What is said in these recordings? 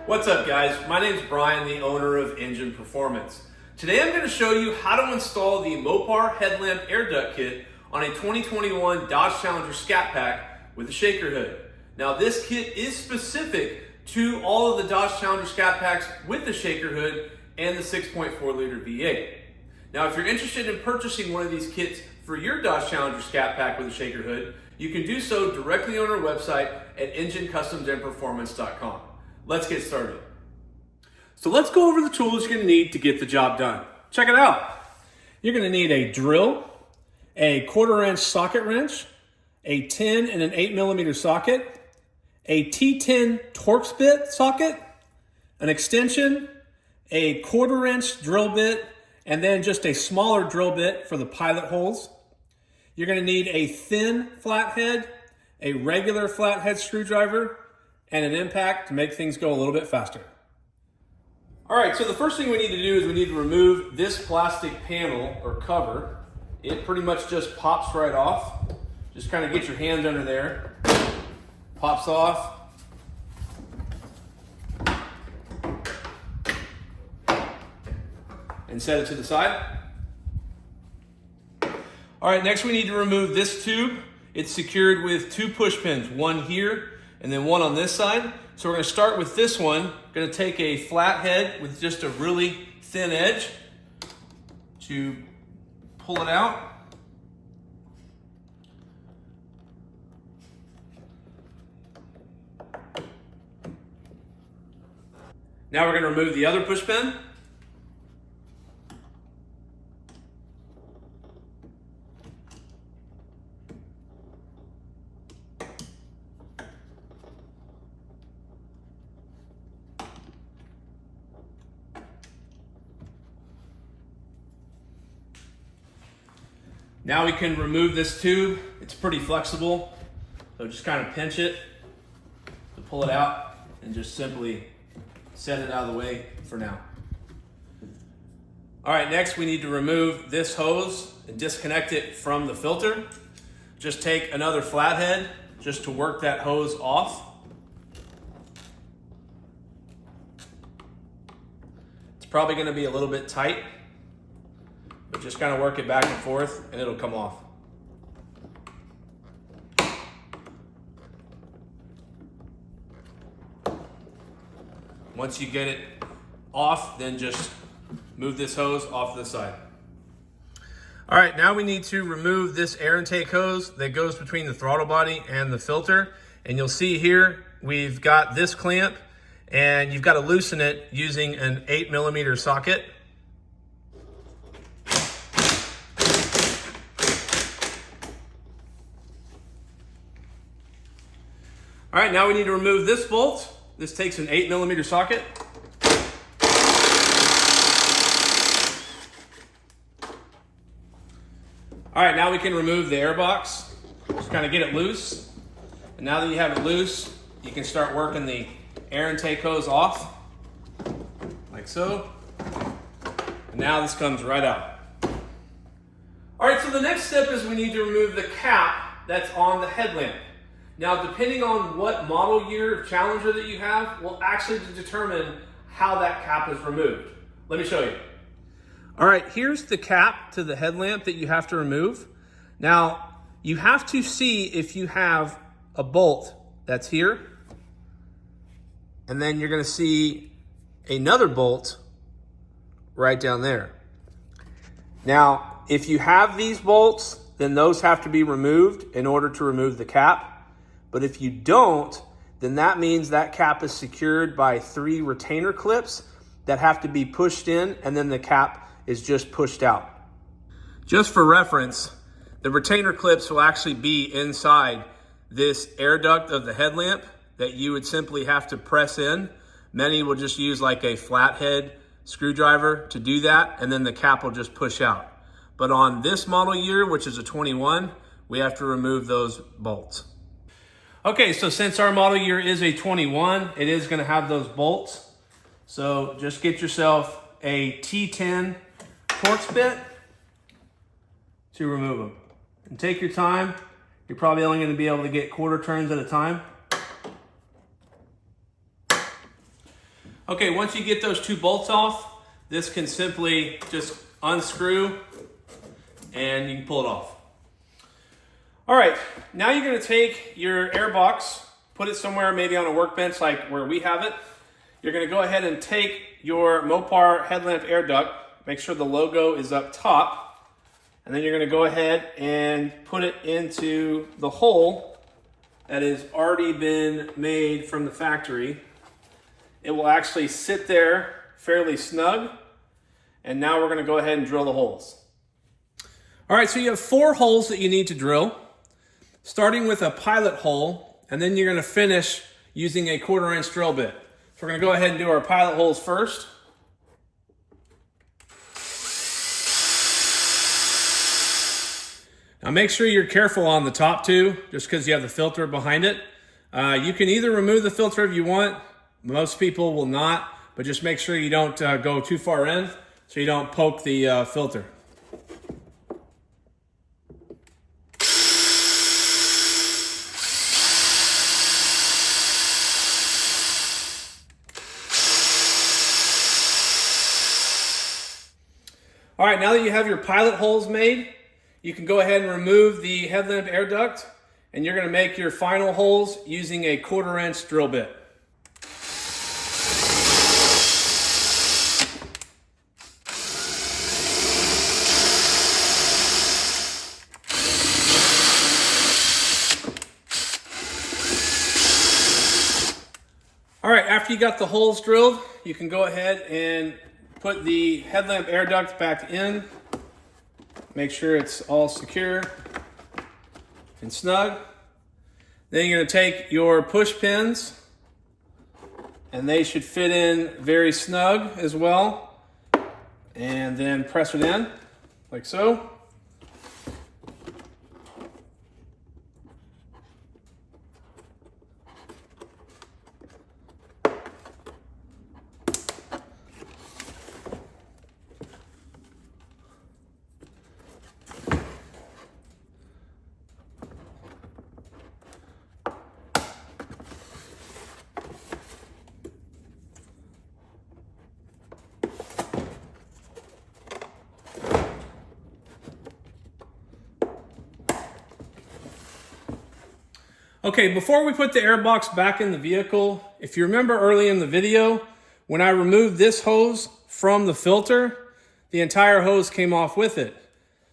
What's up guys? My name is Brian, the owner of Engine Performance. Today I'm going to show you how to install the Mopar Headlamp Air Duct kit on a 2021 Dodge Challenger Scat Pack with a shaker hood. Now this kit is specific to all of the Dodge Challenger Scat Packs with the shaker hood and the 6.4 liter V8. Now if you're interested in purchasing one of these kits for your Dodge Challenger Scat Pack with a shaker hood, you can do so directly on our website at enginecustomsandperformance.com. Let's get started. So let's go over the tools you're going to need to get the job done. Check it out. You're going to need a drill, a 1/4 inch socket wrench, a 10 and an 8mm socket, a T10 Torx Bit Socket, an extension, a 1/4 inch drill bit, and then just a smaller drill bit for the pilot holes. You're going to need a thin flathead, a regular flathead screwdriver, and an impact to make things go a little bit faster. All right, so the first thing we need to do is we need to remove this plastic panel or cover. It pretty much just pops right off. Just kind of get your hands under there. Pops off. And set it to the side. All right, next we need to remove this tube. It's secured with 2 push pins, one here and then one on this side. So we're gonna start with this one. Gonna take a flathead with just a really thin edge to pull it out. Now we're gonna remove the other push pin. Now we can remove this tube. It's pretty flexible, so just kind of pinch it to pull it out and just simply set it out of the way for now. All right, next we need to remove this hose and disconnect it from the filter. Just take another flathead just to work that hose off. It's probably gonna be a little bit tight, but just kind of work it back and forth and it'll come off. Once you get it off, then just move this hose off to the side. All right, now we need to remove this air intake hose that goes between the throttle body and the filter. And you'll see here, we've got this clamp and you've got to loosen it using an 8mm socket. All right, now we need to remove this bolt. This takes an 8mm socket. All right, now we can remove the airbox. Just kind of get it loose. And now that you have it loose, you can start working the air intake hose off, like so. And now this comes right out. All right, so the next step is we need to remove the cap that's on the headlamp. Now, depending on what model year of Challenger that you have, will actually determine how that cap is removed. Let me show you. All right, here's the cap to the headlamp that you have to remove. Now, you have to see if you have a bolt that's here, and then you're gonna see another bolt right down there. Now, if you have these bolts, then those have to be removed in order to remove the cap. But if you don't, then that means that cap is secured by 3 retainer clips that have to be pushed in, and then the cap is just pushed out. Just for reference, the retainer clips will actually be inside this air duct of the headlamp that you would simply have to press in. Many will just use like a flathead screwdriver to do that, and then the cap will just push out. But on this model year, which is a 21, we have to remove those bolts. Okay, so since our model year is a 21, it is gonna have those bolts. So just get yourself a T10 Torx bit to remove them. And take your time. You're probably only gonna be able to get 1/4 turns at a time. Okay, once you get those 2 bolts off, this can simply just unscrew and you can pull it off. All right, now you're gonna take your air box, put it somewhere maybe on a workbench like where we have it. You're gonna go ahead and take your Mopar Headlamp Air Duct, make sure the logo is up top, and then you're gonna go ahead and put it into the hole that has already been made from the factory. It will actually sit there fairly snug, and now we're gonna go ahead and drill the holes. All right, so you have 4 holes that you need to drill, starting with a pilot hole, and then you're gonna finish using a 1/4 inch drill bit. So we're gonna go ahead and do our pilot holes first. Now make sure you're careful on the top 2, just because you have the filter behind it. You can either remove the filter if you want. Most people will not, but just make sure you don't go too far in so you don't poke the filter. All right, now that you have your pilot holes made, you can go ahead and remove the headlamp air duct, and you're gonna make your final holes using a 1/4 inch drill bit. All right, after you got the holes drilled, you can go ahead and put the headlamp air duct back in. Make sure it's all secure and snug. Then you're gonna take your push pins, and they should fit in very snug as well. And then press it in, like so. Okay, before we put the airbox back in the vehicle, if you remember early in the video, when I removed this hose from the filter, the entire hose came off with it.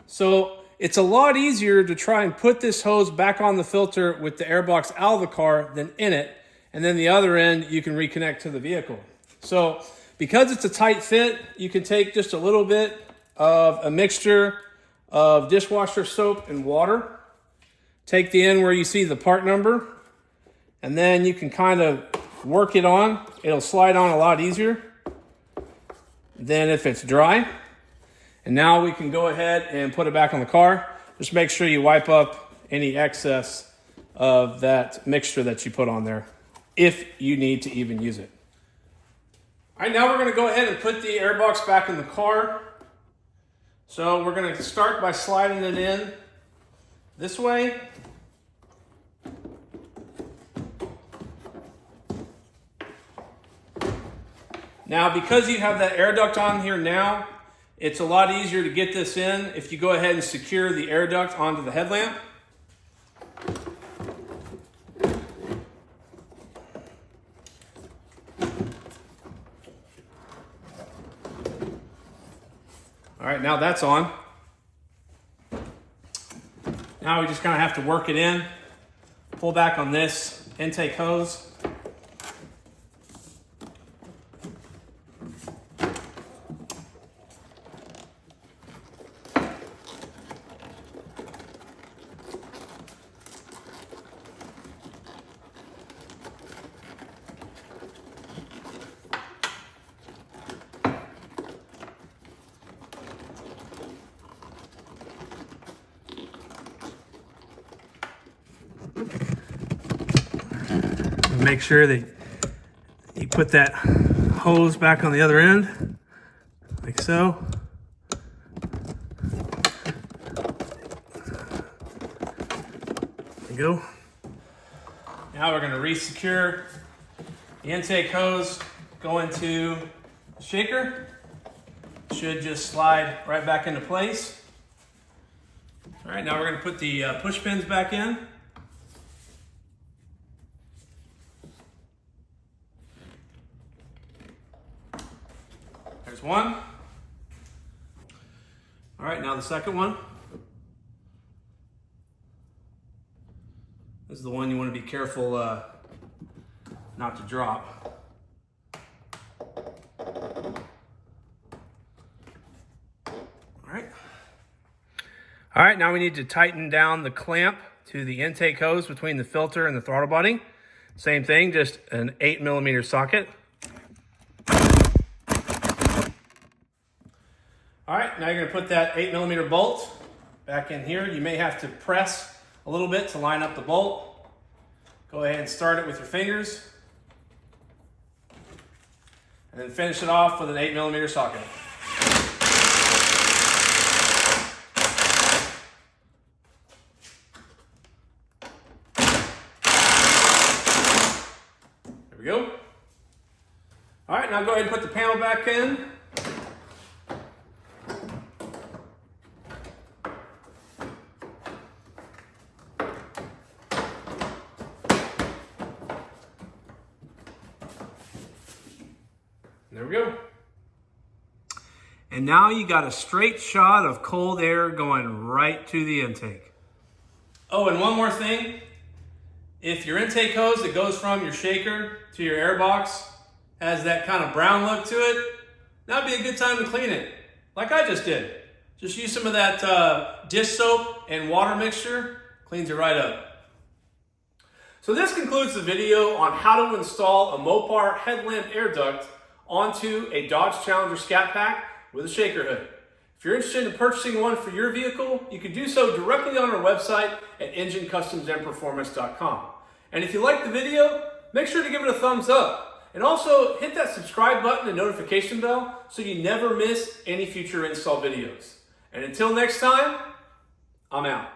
So it's a lot easier to try and put this hose back on the filter with the airbox out of the car than in it, and then the other end you can reconnect to the vehicle. So because it's a tight fit, you can take just a little bit of a mixture of dishwasher soap and water. Take the end where you see the part number, and then you can kind of work it on. It'll slide on a lot easier than if it's dry. And now we can go ahead and put it back on the car. Just make sure you wipe up any excess of that mixture that you put on there, if you need to even use it. All right, now we're gonna go ahead and put the airbox back in the car. So we're gonna start by sliding it in this way. Now, because you have that air duct on here now, it's a lot easier to get this in if you go ahead and secure the air duct onto the headlamp. All right, now that's on. Now we just kind of have to work it in. Pull back on this intake hose. Make sure that you put that hose back on the other end, like so. There you go. Now we're going to re-secure the intake hose go into the shaker. Should just slide right back into place. All right, now we're going to put the push pins back in. There's one. All right, now the second one. This is the one you want to be careful not to drop. All right, now we need to tighten down the clamp to the intake hose between the filter and the throttle body. Same thing, just an 8mm socket. All right, now you're gonna put that 8mm bolt back in here. You may have to press a little bit to line up the bolt. Go ahead and start it with your fingers. And then finish it off with an 8mm socket. There we go. All right, now go ahead and put the panel back in. There we go. And now you got a straight shot of cold air going right to the intake. Oh, and one more thing. If your intake hose that goes from your shaker to your airbox has that kind of brown look to it, that'd be a good time to clean it, like I just did. Just use some of that dish soap and water mixture, cleans it right up. So this concludes the video on how to install a Mopar Headlamp Air Duct onto a Dodge Challenger Scat Pack with a shaker hood. If you're interested in purchasing one for your vehicle, you can do so directly on our website at enginecustomsandperformance.com. And if you like the video, make sure to give it a thumbs up. And also hit that subscribe button and notification bell so you never miss any future install videos. And until next time, I'm out.